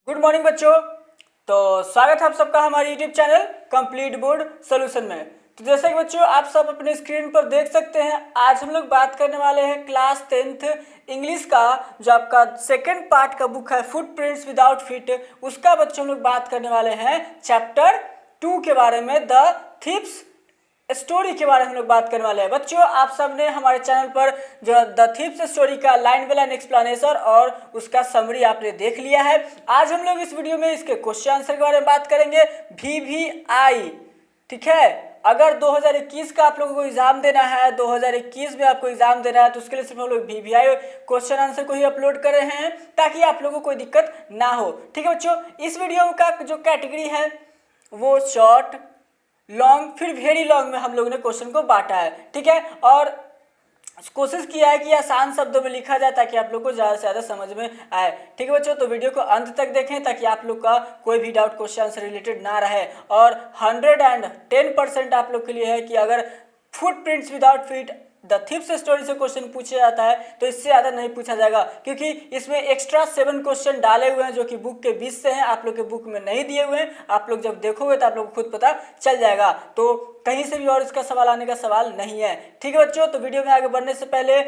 Good morning बच्चों। तो स्वागत है आप सबका हमारे YouTube channel complete board solution में। तो जैसे कि बच्चों आप सब अपने स्क्रीन पर देख सकते हैं, आज हम लोग बात करने वाले हैं क्लास 10th इंग्लिश का जो आपका सेकंड पार्ट का बुक है फुटप्रिंट्स विदाउट फीट, उसका बच्चों हम लोग बात करने वाले हैं चैप्टर 2 के बारे में, द थीव्स स्टोरी के बारे में हम लोग बात करने वाले हैं। बच्चों आप सब ने हमारे चैनल पर जो द थीव्स स्टोरी का लाइन बाय लाइन एक्सप्लेनेशन और उसका समरी आपने देख लिया है। आज हम लोग इस वीडियो में इसके क्वेश्चन आंसर के बारे में बात करेंगे, VVI। ठीक है, अगर 2021 का आप लोगों को एग्जाम देना है, 2021 में आपको एग्जाम देना है, तो उसके लिए सिर्फ हम लोग VVI क्वेश्चन आंसर को ही अपलोड कर रहे हैं ताकि आप लोगों को कोई दिक्कत ना हो। ठीक है बच्चों, इस वीडियो का जो कैटेगरी है वो शॉर्ट, लॉन्ग फिर वेरी लॉन्ग में हम लोगों ने क्वेश्चन को बांटा है। ठीक है, और कोशिश किया है कि आसान शब्दों में लिखा जाए ताकि आप लोग को ज़्यादा से ज़्यादा समझ में आए। ठीक है बच्चों, तो वीडियो को अंत तक देखें ताकि आप लोग का कोई भी डाउट क्वेश्चन से रिलेटेड ना रहे। और 110% आप लोग के लिए है कि अगर footprints without feet the thieves story से क्वेश्चन पूछा जाता है तो इससे ज़्यादा नहीं पूछा जाएगा, क्योंकि इसमें एक्स्ट्रा 7 क्वेश्चन डाले हुए हैं जो कि बुक के 20 से हैं, आप लोग के बुक में नहीं दिए हुए हैं। आप लोग जब देखोगे तो आप लोग को खुद पता चल जाएगा, तो कहीं से भी और इसका सवाल आने का सवाल नहीं है। ठीक है बच्चों, तो वीडियो में आगे बढ़ने से पहले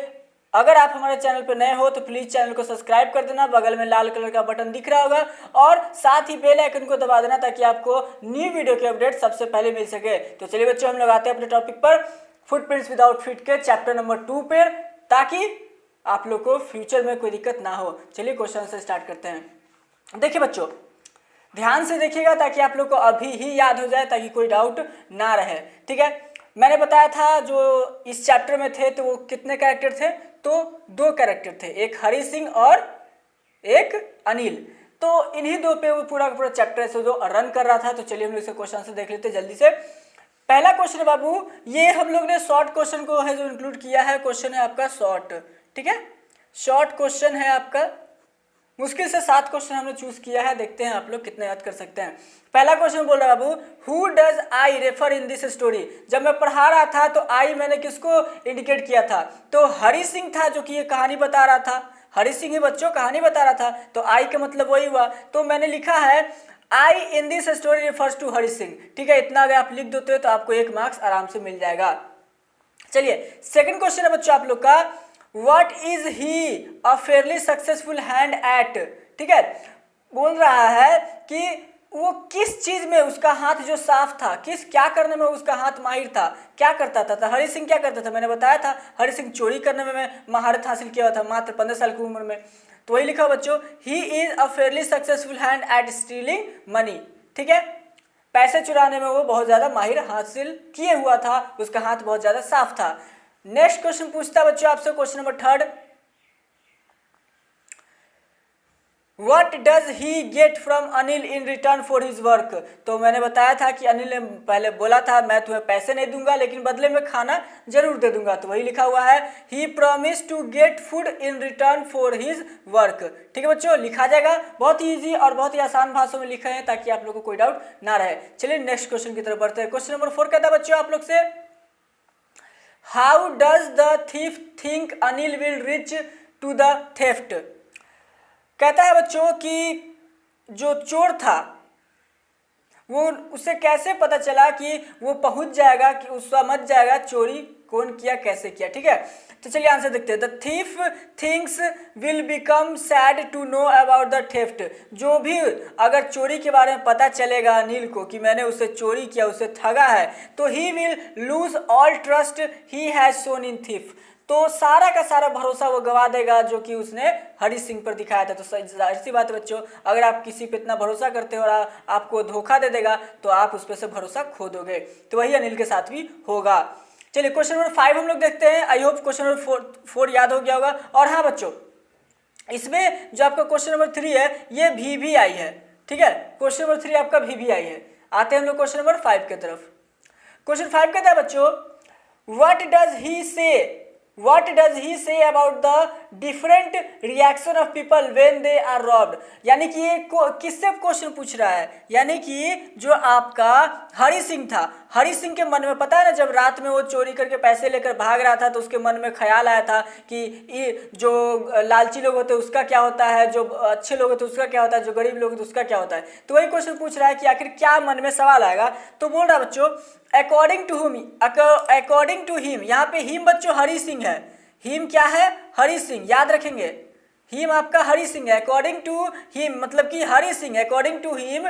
अगर आप हमारे चैनल पर नए हो तो प्लीज़ चैनल को सब्सक्राइब कर देना, बगल में लाल कलर का बटन दिख रहा होगा, और साथ ही बेल आइकन को दबा देना ताकि आपको न्यू वीडियो के अपडेट सबसे पहले मिल सके। तो चलिए बच्चों, हम लोग आते हैं अपने टॉपिक पर, फुटप्रिंट्स विदाउट फीट के चैप्टर नंबर 2 पर, ताकि आप लोग को फ्यूचर में कोई दिक्कत ना हो। चलिए क्वेश्चन से स्टार्ट करते हैं। देखिए बच्चों, ध्यान से देखिएगा ताकि आप लोग को अभी ही याद हो जाए, ताकि कोई डाउट ना रहे। ठीक है, मैंने बताया था जो इस चैप्टर में थे तो वो कितने कैरेक्टर थे, तो 2 कैरेक्टर थे, एक हरी सिंह और एक अनिल। तो इन्हीं 2 पे वो पूरा पूरा चैप्टर से जो रन कर रहा था। तो चलिए हम लोग इसे क्वेश्चन से देख लेते जल्दी से। पहला क्वेश्चन है बाबू, ये हम लोग ने शॉर्ट क्वेश्चन को है जो इंक्लूड किया है। क्वेश्चन है आपका शॉर्ट, ठीक है, शॉर्ट क्वेश्चन है आपका। मुश्किल से 7 क्वेश्चन हमने चूज किया है, देखते हैं आप लोग कितने याद कर सकते हैं। पहला क्वेश्चन बोल रहा है बाबू, who does I refer in this story. जब मैं पढ़ा रहा था तो आई मैंने किसको इंडिकेट किया था, तो हरी सिंह था जो कि ये कहानी बता रहा था। हरी सिंह ही बच्चों कहानी बता रहा था, तो आई का मतलब वही हुआ। तो मैंने लिखा है I in this story refers to Hari Singh. ठीक है, इतना अगर आप लिख देते हो तो आपको 1 मार्क्स आराम से मिल जाएगा। चलिए सेकंड क्वेश्चन है बच्चों आप लोग का, what is he a fairly successful hand eight. ठीक है, बोल रहा है कि वो किस चीज में उसका हाथ जो साफ था, क्या करने में उसका हाथ माहिर था, क्या करता था। तो हरी सिंह क्या करता था, मैंने बताया था हरी सिंह चोरी करने में महारत हासिल किया था मात्र 15 साल की उम्र में। तो वही लिखा बच्चों, ही is a fairly successful hand eight stealing money. ठीक है, पैसे चुराने में वो बहुत ज्यादा माहिर हासिल किए हुआ था, उसका हाथ बहुत ज्यादा साफ था। नेक्स्ट क्वेश्चन पूछता बच्चों आपसे, question number 3, What does he get from Anil in return for his work। तो मैंने बताया था कि अनिल ने पहले बोला था मैं तुम्हें पैसे नहीं दूंगा लेकिन बदले में खाना जरूर दे दूंगा, तो वही लिखा हुआ है he promised to get food in return for his work। ठीक है बच्चों, लिखा जाएगा, बहुत ही ईजी और बहुत ही आसान भाषा में लिखा है ताकि आप लोगों को कोई डाउट ना रहे। चलिए नेक्स्ट क्वेश्चन की तरफ बढ़ते हैं। क्वेश्चन नंबर 4 कहता है बच्चों आप लोग से, how does the thief think Anil will reach to the theft. कहता है बच्चों कि जो चोर था वो उसे कैसे पता चला कि वो पहुंच जाएगा, कि उस समझ जाएगा चोरी कौन किया कैसे किया। ठीक है, तो चलिए आंसर देखते हैं। The thief thinks will become sad to know about the theft. जो भी अगर चोरी के बारे में पता चलेगा अनिल को कि मैंने उसे चोरी किया, उसे ठगा है, तो he will lose all trust he has shown in thief. तो सारा का सारा भरोसा वो गवा देगा जो कि उसने हरी सिंह पर दिखाया था। तो जाहिर सी बात है बच्चों, अगर आप किसी पे इतना भरोसा करते हो और आपको धोखा दे देगा तो आप उस पर से भरोसा खो दोगे। तो वही अनिल के साथ भी होगा। चलिए क्वेश्चन नंबर 5 हम लोग देखते हैं। आई होप क्वेश्चन नंबर 4 याद हो गया होगा। और हाँ बच्चों, इसमें जो आपका क्वेश्चन नंबर 3 है ये VVI है। ठीक है, क्वेश्चन नंबर 3 आपका VVI है। आते हैं हम लोग क्वेश्चन नंबर 5 की तरफ। क्वेश्चन 5 कहता है बच्चों, what does he say about the different reaction of people when they are robbed. यानी कि ये किससे क्वेश्चन पूछ रहा है, यानी कि जो आपका हरि सिंह था, हरि सिंह के मन में पता है ना, जब रात में वो चोरी करके पैसे लेकर भाग रहा था तो उसके मन में ख्याल आया था कि ये जो लालची लोग होते हैं उसका क्या होता है, जो अच्छे लोग होते हैं उसका क्या होता है, जो गरीब लोग होते हैं उसका क्या होता है। तो वही क्वेश्चन पूछ रहा है कि आखिर क्या मन में सवाल आएगा। तो बोल रहा बच्चों अकॉर्डिंग टू हिम, यहाँ पे हिम बच्चों हरि सिंह है। हिम क्या है, हरि सिंह, याद रखेंगे, हिम आपका हरि सिंह है। अकॉर्डिंग टू हिम मतलब कि Hari Singh, according to him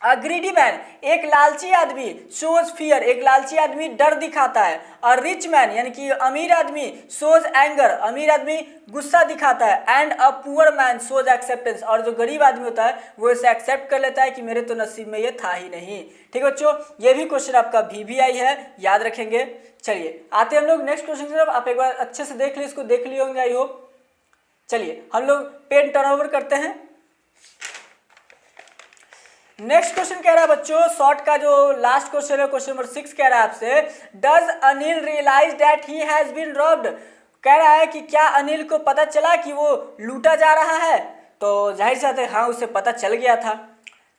a greedy man, एक लालची आदमी, शोज फियर, एक लालची आदमी डर दिखाता है। अ रिच मैन यानी कि अमीर आदमी, शोज एंगर, अमीर आदमी गुस्सा दिखाता है। And a poor man shows acceptance, और जो गरीब आदमी होता है वो इसे एक्सेप्ट कर लेता है कि मेरे तो नसीब में ये था ही नहीं। ठीक है बच्चों, ये भी क्वेश्चन आपका VVI है, याद रखेंगे। चलिए आते हैं हम लोग नेक्स्ट क्वेश्चन की तरफ। आप एक बार अच्छे से देख लीजिए, इसको देख लिए होंगे आई होप। चलिए हम लोग पेन टर्नओवर करते हैं। नेक्स्ट क्वेश्चन कह रहा है बच्चों, शॉर्ट का जो लास्ट क्वेश्चन है, क्वेश्चन नंबर 6 कह रहा है आपसे, does Anil realise that he has been robbed. कह रहा है कि क्या अनिल को पता चला कि वो लूटा जा रहा है। तो जाहिर सी बात है हाँ, उसे पता चल गया था।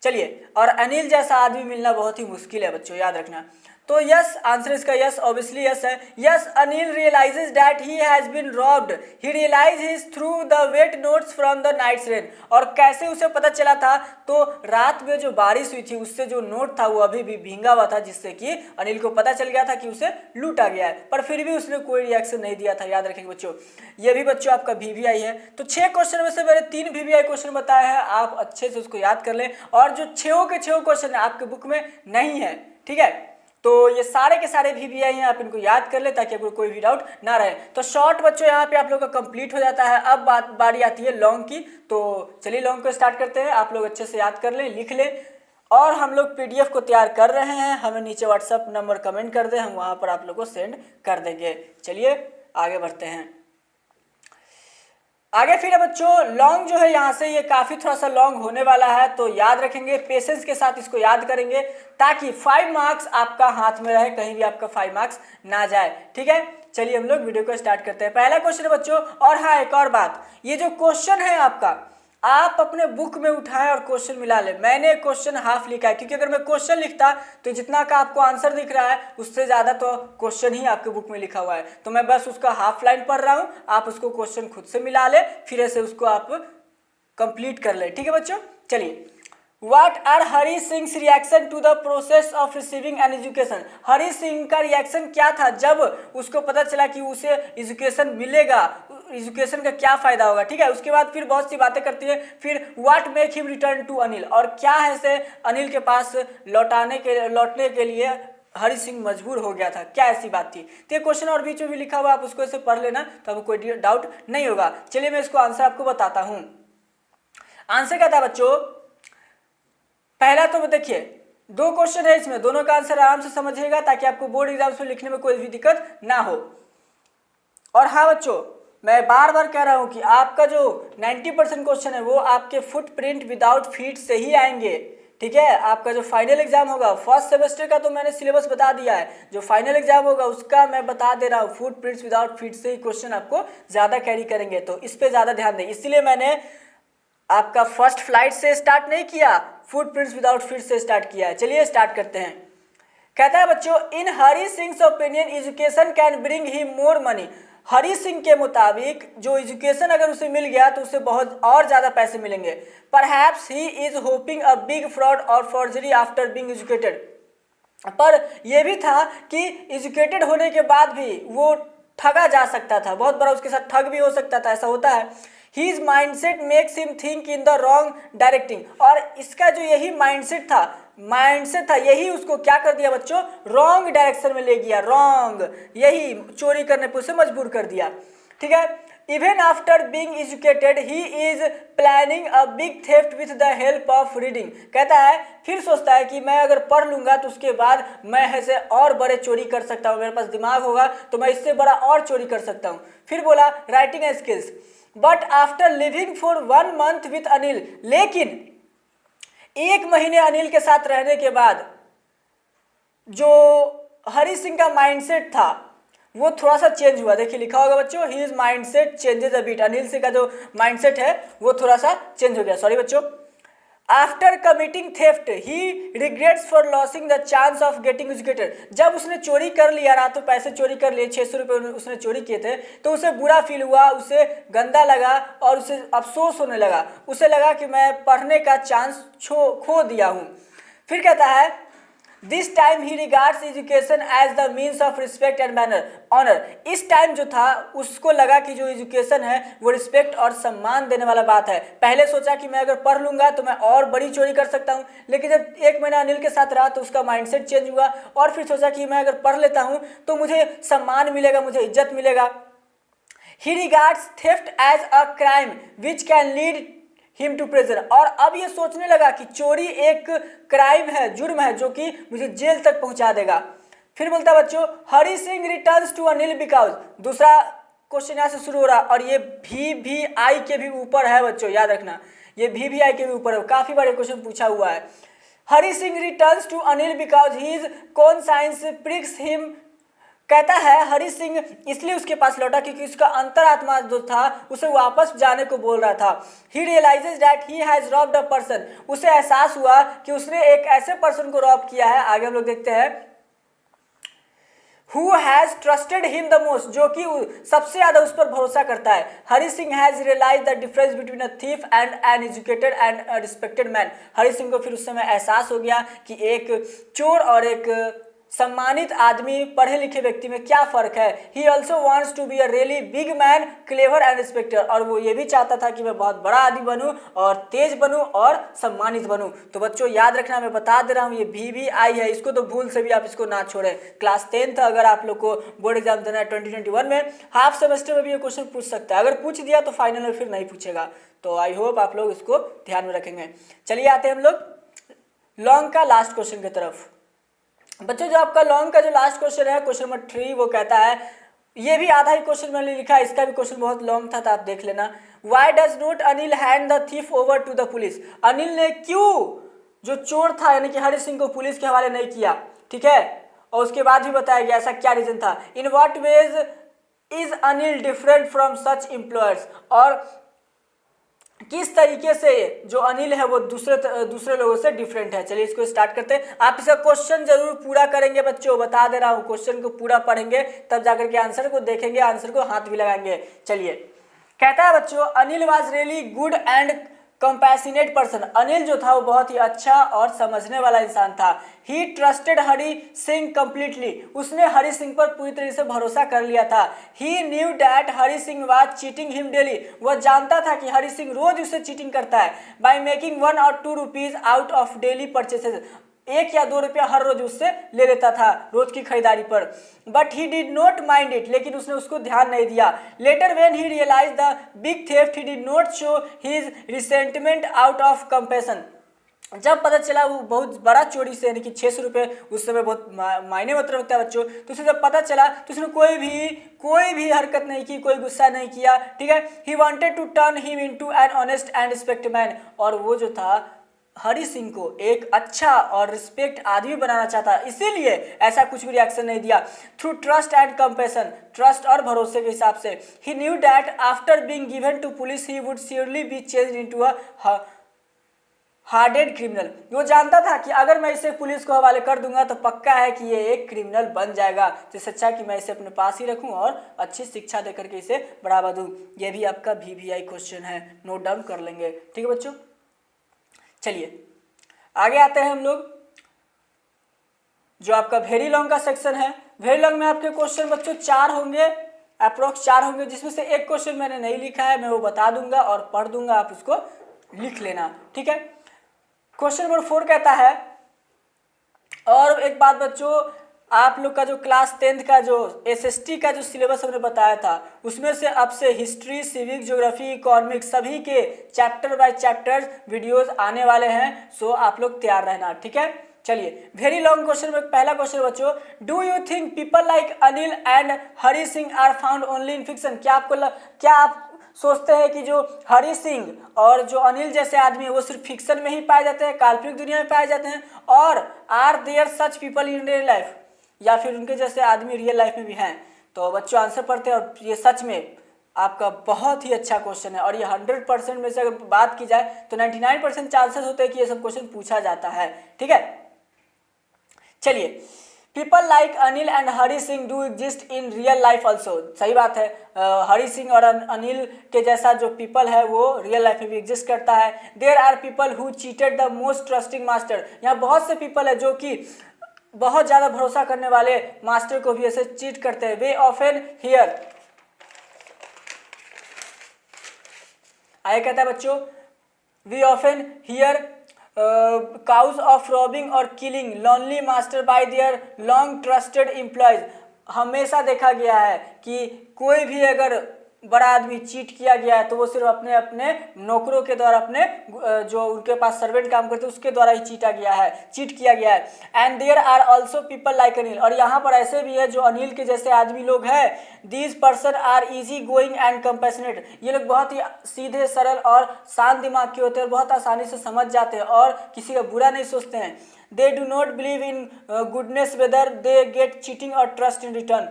चलिए, और अनिल जैसा आदमी मिलना बहुत ही मुश्किल है बच्चों, याद रखना। तो यस, आंसर इसका यस, ऑब्वियसली यस है। Yes, Anil realises that he has been robbed, he realise through the wet notes from the night's rain. और कैसे उसे पता चला था, तो रात में जो बारिश हुई थी उससे जो नोट था वो अभी भी भींगा हुआ था, जिससे कि अनिल को पता चल गया था कि उसे लूटा गया है। पर फिर भी उसने कोई रिएक्शन नहीं दिया था, याद रखेंगे बच्चों। ये भी बच्चों आपका VVI है। तो 6 क्वेश्चन में से मैंने 3 VVI क्वेश्चन बताया है, आप अच्छे से उसको याद कर लें। और जो 6 के 6 क्वेश्चन है आपके बुक में नहीं है, ठीक है, तो ये सारे के सारे VVI हैं, आप इनको याद कर ले ताकि आपको कोई भी डाउट ना रहे। तो शॉर्ट बच्चों यहाँ पे आप लोगों का कंप्लीट हो जाता है। अब बारी आती है लॉन्ग की। तो चलिए लॉन्ग को स्टार्ट करते हैं। आप लोग अच्छे से याद कर लें, लिख लें, और हम लोग PDF को तैयार कर रहे हैं। हमें नीचे WhatsApp नंबर कमेंट कर दें, हम वहाँ पर आप लोग को सेंड कर देंगे। चलिए आगे बढ़ते हैं। आगे फिर बच्चों लॉन्ग जो है यहाँ से ये काफ़ी थोड़ा सा लॉन्ग होने वाला है, तो याद रखेंगे, पेशेंस के साथ इसको याद करेंगे ताकि 5 मार्क्स आपका हाथ में रहे, कहीं भी आपका 5 मार्क्स ना जाए। ठीक है, चलिए हम लोग वीडियो को स्टार्ट करते हैं। पहला क्वेश्चन है बच्चों, और हाँ एक और बात, ये जो क्वेश्चन है आपका, आप अपने बुक में उठाएं और क्वेश्चन मिला लें। मैंने क्वेश्चन हाफ लिखा है, क्योंकि अगर मैं क्वेश्चन लिखता तो जितना का आपको आंसर दिख रहा है उससे ज़्यादा तो क्वेश्चन ही आपके बुक में लिखा हुआ है। तो मैं बस उसका हाफ लाइन पढ़ रहा हूँ, आप उसको क्वेश्चन खुद से मिला लें, फिर ऐसे उसको आप कंप्लीट कर लें। ठीक है बच्चों, चलिए। What are Hari Singh reaction to the process of receiving an education. Hari Singh का रिएक्शन क्या था जब उसको पता चला कि उसे एजुकेशन मिलेगा, एजुकेशन का क्या फायदा होगा। ठीक है, उसके बाद फिर बहुत सी बातें करती है। फिर what make him return to Anil, और क्या है से अनिल के पास लौटने के लिए हरी सिंह मजबूर हो गया था, क्या ऐसी बात थी। तो ये क्वेश्चन और बीच में भी लिखा हुआ, आप उसको ऐसे पढ़ लेना तो आपको कोई डाउट नहीं होगा। चलिए मैं इसको आंसर आपको बताता हूँ। आंसर क्या था बच्चों, पहला तो देखिए 2 क्वेश्चन है इसमें, दोनों का आंसर आराम से समझिएगा ताकि आपको बोर्ड एग्जाम्स में लिखने में कोई भी दिक्कत ना हो। और हाँ बच्चों, मैं बार बार कह रहा हूँ कि आपका जो 90% क्वेश्चन है वो आपके फुटप्रिंट विदाउट फीट से ही आएंगे। ठीक है, आपका जो फाइनल एग्जाम होगा फर्स्ट सेमेस्टर का तो मैंने सिलेबस बता दिया है, जो फाइनल एग्जाम होगा उसका मैं बता दे रहा हूँ, फुटप्रिंट्स विदाउट फीट से ही क्वेश्चन आपको ज़्यादा कैरी करेंगे, तो इस पर ज़्यादा ध्यान दें। इसीलिए मैंने आपका फर्स्ट फ्लाइट से स्टार्ट नहीं किया, फुटप्रिंट्स विदाउट फीट से स्टार्ट किया है। चलिए स्टार्ट करते हैं। कहता है बच्चों, in Hari Singh opinion education can bring him more money. Hari Singh के मुताबिक जो एजुकेशन अगर उसे मिल गया तो उसे बहुत और ज़्यादा पैसे मिलेंगे। Perhaps he is hoping a big fraud और फॉर्जरी आफ्टर बीइंग एजुकेटेड। पर यह भी था कि एजुकेटेड होने के बाद भी वो ठगा जा सकता था, बहुत बड़ा उसके साथ ठग भी हो सकता था, ऐसा होता है। His mindset makes him think in the wrong directing, और इसका जो यही माइंडसेट था यही उसको क्या कर दिया बच्चों, रॉन्ग डायरेक्शन में ले गया, रॉन्ग, यही चोरी करने पर उसे मजबूर कर दिया। ठीक है, even after being educated he is planning a big theft with the help of reading. कहता है फिर सोचता है कि मैं अगर पढ़ लूंगा तो उसके बाद मैं ऐसे और बड़े चोरी कर सकता हूँ, मेरे पास दिमाग होगा तो मैं इससे बड़ा और चोरी कर सकता हूँ। फिर बोला writing skills, but after living for 1 month with Anil, लेकिन 1 महीने अनिल के साथ रहने के बाद जो हरी सिंह का माइंडसेट था वो थोड़ा सा चेंज हुआ। देखिए लिखा होगा बच्चों, his mindset changes a bit. Anil Singh का जो माइंडसेट है वो थोड़ा सा चेंज हो गया। सॉरी बच्चों। After committing theft he regrets for losing the chance of getting educated. जब उसने चोरी कर लिया, रातों पैसे चोरी कर लिए, 600 रुपये उसने चोरी किए थे, तो उसे बुरा फील हुआ, उसे गंदा लगा और उसे अफसोस होने लगा। उसे लगा कि मैं पढ़ने का चांस खो दिया हूँ। फिर कहता है this time he regards education as the means of respect and manner honour. इस टाइम जो था उसको लगा कि जो एजुकेशन है वो रिस्पेक्ट और सम्मान देने वाला बात है। पहले सोचा कि मैं अगर पढ़ लूंगा तो मैं और बड़ी चोरी कर सकता हूँ, लेकिन जब 1 महीना अनिल के साथ रहा तो उसका माइंडसेट चेंज हुआ और फिर सोचा कि मैं अगर पढ़ लेता हूँ तो मुझे सम्मान मिलेगा, मुझे इज्जत मिलेगा। He regards theft as a crime which can lead him to prison. और अब ये सोचने लगा कि चोरी एक क्राइम है, जुर्म है, जो कि मुझे जेल तक पहुंचा देगा। फिर बोलता है बच्चों Hari Singh returns to Anil because. दूसरा क्वेश्चन यहाँ से शुरू हो रहा और ये भी आई के भी ऊपर है बच्चों, याद रखना ये भी आई के भी ऊपर है। काफी बार क्वेश्चन पूछा हुआ है। Hari Singh returns to Anil because his conscience pricks him. कहता है हरी सिंह इसलिए उसके पास लौटा क्योंकि उसका अंतरात्मा जो था उसे वापस जाने को बोल रहा था। He realises that he has robbed a person. उसे एहसास हुआ कि उसने एक ऐसे पर्सन को रॉब किया है, आगे हम लोग देखते हैं, who has trusted him the most, जो कि सबसे ज्यादा उस पर भरोसा करता है। Hari Singh has realise the difference between a thief and an educated and respected man. Hari Singh को फिर उस समय एहसास हो गया कि एक चोर और एक सम्मानित आदमी, पढ़े लिखे व्यक्ति में क्या फर्क है। He also wants to be a really big man, clever and respected. और वो ये भी चाहता था कि मैं बहुत बड़ा आदमी बनूं और तेज बनूं और सम्मानित बनूं। तो बच्चों याद रखना, मैं बता दे रहा हूं ये भी आई है, इसको तो भूल से भी आप इसको ना छोड़ें। क्लास 10th अगर आप लोग को बोर्ड एग्जाम देना है 2021 में, हाफ सेमेस्टर में भी ये क्वेश्चन पूछ सकता है। अगर पूछ दिया तो फाइनल में फिर नहीं पूछेगा। तो आई होप आप लोग इसको ध्यान में रखेंगे। चलिए आते हैं हम लोग लॉन्ग का लास्ट क्वेश्चन की तरफ। बच्चों जो आपका लॉन्ग का जो लास्ट क्वेश्चन है, क्वेश्चन नंबर 3, वो कहता है, ये भी आधा ही क्वेश्चन मैंने लिखा है, इसका भी क्वेश्चन बहुत लॉन्ग था तो आप देख लेना। Why does not Anil hand the thief over to the police. Anil ने क्यों जो चोर था यानी कि हरि सिंह को पुलिस के हवाले नहीं किया, ठीक है। और उसके बाद भी बताया गया ऐसा क्या रीजन था। In what ways is Anil different from such employers. और किस तरीके से जो अनिल है वो दूसरे लोगों से डिफरेंट है। चलिए इसको स्टार्ट करते हैं। आप इसका क्वेश्चन जरूर पूरा करेंगे बच्चों, बता दे रहा हूँ, क्वेश्चन को पूरा पढ़ेंगे तब जाकर के आंसर को देखेंगे, आंसर को हाथ भी लगाएंगे। चलिए कहता है बच्चों Anil was really good and compassionate person. Anil जो था वो बहुत ही अच्छा और समझने वाला इंसान था। ही ट्रस्टेड हरी सिंह कंप्लीटली। उसने हरी सिंह पर पूरी तरह से भरोसा कर लिया था। He knew that Hari Singh was cheating him daily. वह जानता था कि हरी सिंह रोज उसे चीटिंग करता है। बाय मेकिंग 1 और 2 rupees out of daily purchases. 1 या 2 रुपया हर रोज उससे ले लेता था रोज की खरीदारी पर। But he did not mind it. लेकिन उसने उसको ध्यान नहीं दिया। Later when he realise the big theft he did not show his resentment out of compassion. जब पता चला वो बहुत बड़ा चोरी से यानी कि 600 रुपये उस समय बहुत मायने मतलब होता है बच्चों, तो उसे जब पता चला तो उसने कोई भी हरकत नहीं की, कोई गुस्सा नहीं किया, ठीक है। He wanted to turn him into an honest and respect man. और वो जो था हरी सिंह को एक अच्छा और रिस्पेक्ट आदमी बनाना चाहता, इसीलिए ऐसा कुछ भी रिएक्शन नहीं दिया। Through trust and compassion, trust और भरोसे के हिसाब से। He knew that after being given to police he would surely be changed into a hardened criminal. वो जानता था कि अगर मैं इसे पुलिस को हवाले कर दूंगा तो पक्का है कि ये एक क्रिमिनल बन जाएगा। तो इससे अच्छा कि मैं इसे अपने पास ही रखूं और अच्छी शिक्षा देकर के इसे बढ़ावा दूं। ये भी आपका VVI क्वेश्चन है, नोट डाउन कर लेंगे, ठीक है बच्चों। चलिए आगे आते हैं हम लोग जो आपका वेरी लॉन्ग का सेक्शन है। वेरी लॉन्ग में आपके क्वेश्चन बच्चों 4 होंगे, अप्रोक्स 4 होंगे, जिसमें से एक क्वेश्चन मैंने नहीं लिखा है, मैं वो बता दूंगा और पढ़ दूंगा, आप उसको लिख लेना, ठीक है। क्वेश्चन नंबर 4 कहता है, और एक बात बच्चों, आप लोग का जो क्लास 10th का जो SST का जो सिलेबस हमने बताया था उसमें से अब से हिस्ट्री, सिविक, ज्योग्राफी, इकोनॉमिक्स सभी के चैप्टर बाय चैप्टर वीडियोस आने वाले हैं। सो आप लोग तैयार रहना, ठीक है। चलिए वेरी लॉन्ग क्वेश्चन में पहला क्वेश्चन बच्चों, do you think people like Anil and Hari Singh are found only in fiction. क्या आप सोचते हैं कि जो हरी सिंह और जो अनिल जैसे आदमी है वो सिर्फ फिक्शन में ही पाए जाते हैं, काल्पनिक दुनिया में पाए जाते हैं, और are there such people in real life, या फिर उनके जैसे आदमी रियल लाइफ में भी हैं। तो बच्चों आंसर पढ़ते हैं, और ये सच में आपका बहुत ही अच्छा क्वेश्चन है, और ये 100% में से अगर बात की जाए तो 99% चांसेस होते हैं कि ये सब क्वेश्चन पूछा जाता है। ठीक है, चलिए, people like Anil and Hari Singh do exist in real life also. सही बात है, हरी सिंह और अनिल के जैसा जो पीपल है वो रियल लाइफ में भी एग्जिस्ट करता है। There are people who cheated the most trusting master. यहाँ बहुत से पीपल है जो कि बहुत ज़्यादा भरोसा करने वाले मास्टर को भी ऐसे चीट करते हैं। वे ऑफन हियर, आगे कहता है बच्चों, we often hear cause of robbing और killing lonely master by their long trusted employees. हमेशा देखा गया है कि कोई भी अगर बड़ा आदमी चीट किया गया है तो वो सिर्फ अपने अपने नौकरों के द्वारा, अपने जो उनके पास सर्वेंट काम करते हैं उसके द्वारा ही चीट किया गया है। And there are also people like Anil, और यहाँ पर ऐसे भी है जो अनिल के जैसे आदमी लोग हैं। These person are easy going and compassionate, ये लोग बहुत ही सीधे सरल और शांत दिमाग के होते हैं, बहुत आसानी से समझ जाते हैं और किसी का बुरा नहीं सोचते हैं। दे do not believe in goodness whether they get cheating और ट्रस्ट इन रिटर्न।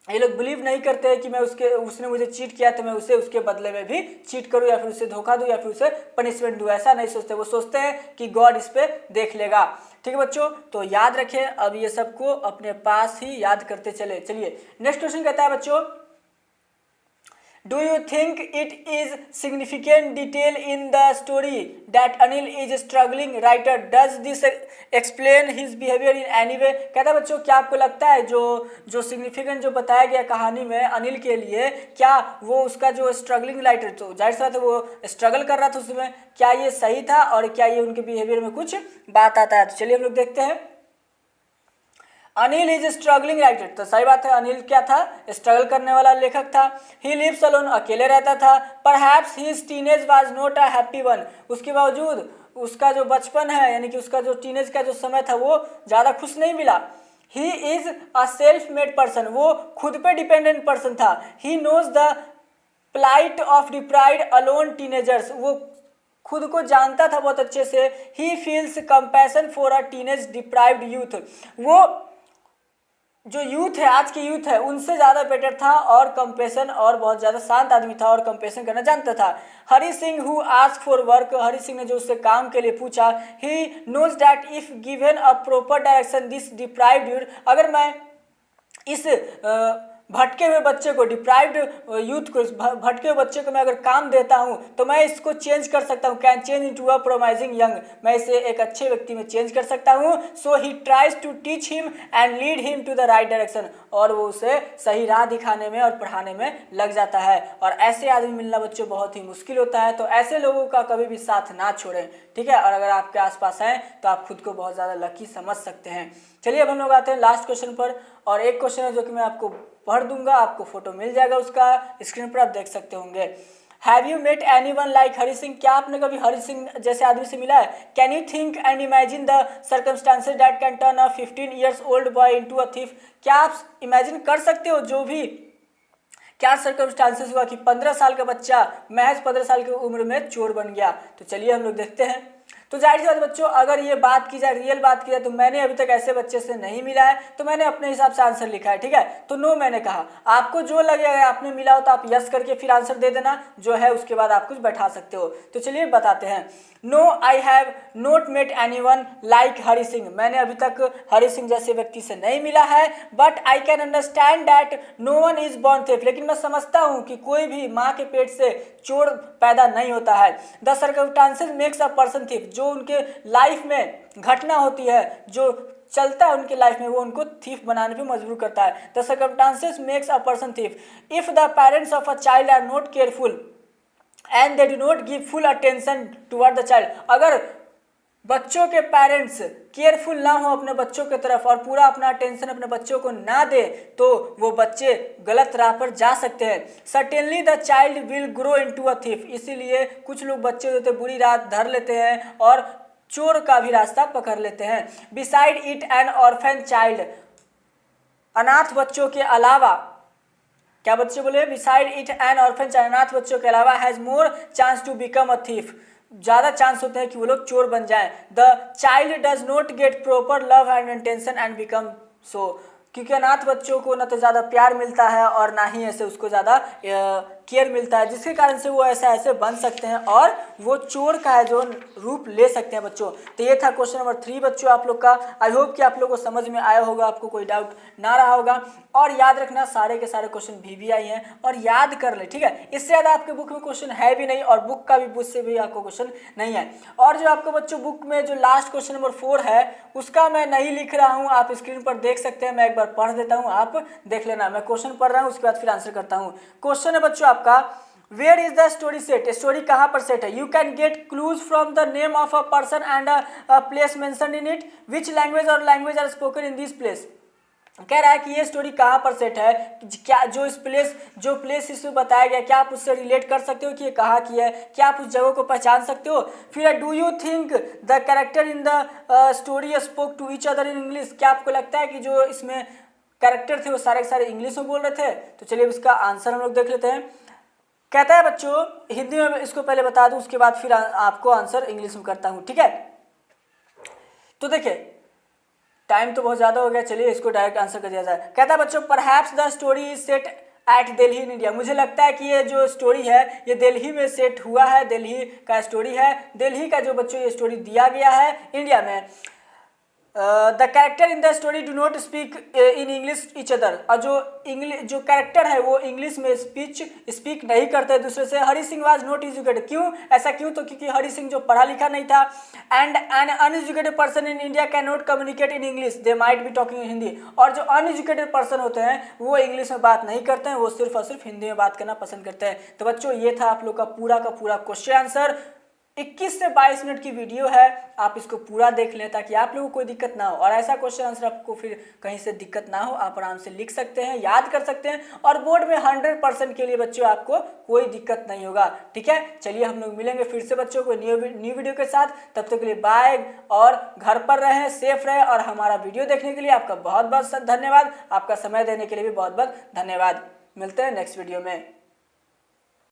ये लोग बिलीव नहीं करते हैं कि उसने मुझे चीट किया तो मैं उसे उसके बदले में भी चीट करूं या फिर उसे धोखा दूं या फिर उसे पनिशमेंट दूं। ऐसा नहीं सोचते, वो सोचते हैं कि गॉड इस पे देख लेगा। ठीक है बच्चों, तो याद रखें, अब ये सबको अपने पास ही याद करते चले। चलिए नेक्स्ट क्वेश्चन कहता है बच्चों, Do you think it is significant detail in the story that Anil is struggling writer? Does this explain his behavior in any way? कहता है बच्चों, क्या आपको लगता है जो सिग्निफिकेंट जो बताया गया कहानी में अनिल के लिए, क्या वो उसका जो स्ट्रगलिंग राइटर, तो जाहिर सी बात है वो स्ट्रगल कर रहा था उसमें, क्या ये सही था और क्या ये उनके बिहेवियर में कुछ बात आता है? तो चलिए हम लोग देखते हैं। अनिल इज स्ट्रगलिंग राइटर, तो सही बात है, अनिल क्या था? स्ट्रगल करने वाला लेखक था। ही लिव्स अलोन, अकेले रहता था। Perhaps his teenage was not a happy one, उसके बावजूद उसका जो बचपन है यानी कि उसका जो टीनेज का जो समय था वो ज़्यादा खुश नहीं मिला। He is a self made person, वो खुद पे डिपेंडेंट पर्सन था। He knows the plight of deprived alone teenagers, वो खुद को जानता था बहुत अच्छे से। He feels compassion for a teenage deprived youth, वो जो यूथ है, आज की यूथ है, उनसे ज़्यादा बेटर था और कंपेशन, और बहुत ज़्यादा शांत आदमी था और कंपेशन करना जानता था। Hari Singh who ask for work, Hari Singh ने जो उससे काम के लिए पूछा। He knows that if given a proper direction this deprived youth, अगर मैं इस भटके हुए बच्चे को, डिप्राइव्ड यूथ को, इस भटके हुए बच्चे को मैं अगर काम देता हूं तो मैं इसको चेंज कर सकता हूं। Can change into a promising young, मैं इसे एक अच्छे व्यक्ति में चेंज कर सकता हूं। So he tries to teach him and lead him to the right direction, और वो उसे सही राह दिखाने में और पढ़ाने में लग जाता है। और ऐसे आदमी मिलना बच्चों बहुत ही मुश्किल होता है, तो ऐसे लोगों का कभी भी साथ ना छोड़ें। ठीक है, और अगर आपके आसपास हैं तो आप खुद को बहुत ज़्यादा लकी समझ सकते हैं। चलिए अब हम लोग आते हैं लास्ट क्वेश्चन पर, और एक क्वेश्चन है जो कि मैं आपको पढ़ दूंगा, आपको फोटो मिल जाएगा उसका, स्क्रीन पर आप देख सकते होंगे। Have you met anyone like Hari Singh, क्या आपने कभी हरी सिंह जैसे आदमी से मिला है? Can you think and imagine the circumstances that can turn a 15 years old boy into a thief, क्या आप इमेजिन कर सकते हो जो भी क्या सर्कमस्टांसेस हुआ कि 15 साल का बच्चा महज 15 साल की उम्र में चोर बन गया? तो चलिए हम लोग देखते हैं। तो जाहिर सी बात बच्चों, अगर ये बात की जाए, रियल बात की जाए, तो मैंने अभी तक ऐसे बच्चे से नहीं मिला है, तो मैंने अपने हिसाब से आंसर लिखा है। ठीक है, तो नो मैंने कहा। आपको जो लगे अगर आपने मिला हो तो आप यस करके फिर आंसर दे देना, जो है उसके बाद आप कुछ बैठा सकते हो। तो चलिए बताते हैं। No I have not met anyone like Hari Singh, मैंने अभी तक हरी सिंह जैसे व्यक्ति से नहीं मिला है। But I can understand that no one is born thief, लेकिन मैं समझता हूँ कि कोई भी माँ के पेट से चोर पैदा नहीं होता है। The circumstances makes a person thief, जो उनके लाइफ में घटना होती है, जो चलता है उनके लाइफ में, वो उनको थीफ बनाने पे मजबूर करता है। The circumstances makes a person thief if the parents of a child are not careful and they do not give full attention toward the child, अगर बच्चों के पेरेंट्स केयरफुल ना हो अपने बच्चों की तरफ और पूरा अपना अटेंशन अपने बच्चों को ना दे, तो वो बच्चे गलत राह पर जा सकते हैं। Certainly the child will grow into a thief, इसीलिए कुछ लोग बच्चे होते बुरी राह धर लेते हैं और चोर का भी रास्ता पकड़ लेते हैं। Beside it an orphan child, अनाथ बच्चों के अलावा, क्या बच्चे बोले? Beside it an orphan child, अनाथ बच्चों के अलावा has more chance to become a thief, ज़्यादा चांस होते हैं कि वो लोग चोर बन जाएं। The child does not get proper love and attention and become so, क्योंकि अनाथ बच्चों को ना तो ज़्यादा प्यार मिलता है और ना ही ऐसे उसको ज़्यादा केयर मिलता है, जिसके कारण से वो ऐसे बन सकते हैं और वो चोर का है जो रूप ले सकते हैं बच्चों। तो ये था क्वेश्चन नंबर 3 बच्चों आप लोग का। आई होप कि आप लोगों को समझ में आया होगा, आपको कोई डाउट ना रहा होगा। और याद रखना सारे के सारे क्वेश्चन VVI हैं और याद कर ले, ठीक है। इससे ज़्यादा आपके बुक में क्वेश्चन है भी नहीं और बुक का भी बुक से भी आपको क्वेश्चन नहीं है। और जो आपको बच्चों बुक में जो लास्ट क्वेश्चन नंबर 4 है उसका मैं नहीं लिख रहा हूँ, आप स्क्रीन पर देख सकते हैं। मैं एक बार पढ़ देता हूँ, आप देख लेना। मैं क्वेश्चन पढ़ रहा हूँ, उसके बाद फिर आंसर करता हूँ। क्वेश्चन है बच्चों आपका, where is the story set? Story कहाँ पर सेट है? You can get clues from the name of a person and a place mentioned in it. Which language और language are spoken in this place? कह रहा है कि ये story कहाँ पर सेट है, क्या जो प्लेस इसमें बताया गया, क्या आप उससे रिलेट कर सकते हो कि ये कहाँ की है, क्या आप उस जगह को पहचान सकते हो? फिर do you think the character in the story spoke to each other in English? क्या आपको लगता है कि जो इसमें कैरेक्टर थे वो सारे के सारे इंग्लिश में बोल रहे थे? तो चलिए इसका आंसर हम लोग देख लेते हैं। कहता है बच्चों, हिंदी में इसको पहले बता दूं, उसके बाद फिर आपको आंसर इंग्लिश में करता हूं, ठीक है। तो देखिए टाइम तो बहुत ज़्यादा हो गया, चलिए इसको डायरेक्ट आंसर कर दिया जाए। कहता है बच्चों, perhaps the story is set at Delhi in India. मुझे लगता है कि ये जो स्टोरी है ये दिल्ली में सेट हुआ है, दिल्ली का स्टोरी है। दिल्ली का जो बच्चों ये स्टोरी दिया गया है इंडिया में। The character in the story do not speak in English each other. और जो कैरेक्टर है वो इंग्लिश में स्पीक नहीं करते दूसरे से। हरी सिंह वाज नॉट एजुकेटेड। क्यों ऐसा क्यों? तो क्योंकि हरी सिंह जो पढ़ा लिखा नहीं था। And an uneducated person in India can not communicate in English, they might be talking in Hindi. और जो अनएजुकेटेड पर्सन होते हैं वो इंग्लिश में बात नहीं करते हैं, वो सिर्फ और सिर्फ हिंदी में बात करना पसंद करते हैं। तो बच्चों ये था आप लोग का पूरा क्वेश्चन आंसर। 21 से 22 मिनट की वीडियो है, आप इसको पूरा देख लें ताकि आप लोगों को कोई दिक्कत ना हो। और ऐसा क्वेश्चन आंसर आपको फिर कहीं से दिक्कत ना हो, आप आराम से लिख सकते हैं, याद कर सकते हैं और बोर्ड में 100% के लिए बच्चों आपको कोई दिक्कत नहीं होगा, ठीक है। चलिए हम लोग मिलेंगे फिर से बच्चों को न्यू वीडियो के साथ। तब तक के लिए बाय और घर पर रहें, सेफ रहें। और हमारा वीडियो देखने के लिए आपका बहुत बहुत धन्यवाद, आपका समय देने के लिए भी बहुत बहुत धन्यवाद। मिलते हैं नेक्स्ट वीडियो में।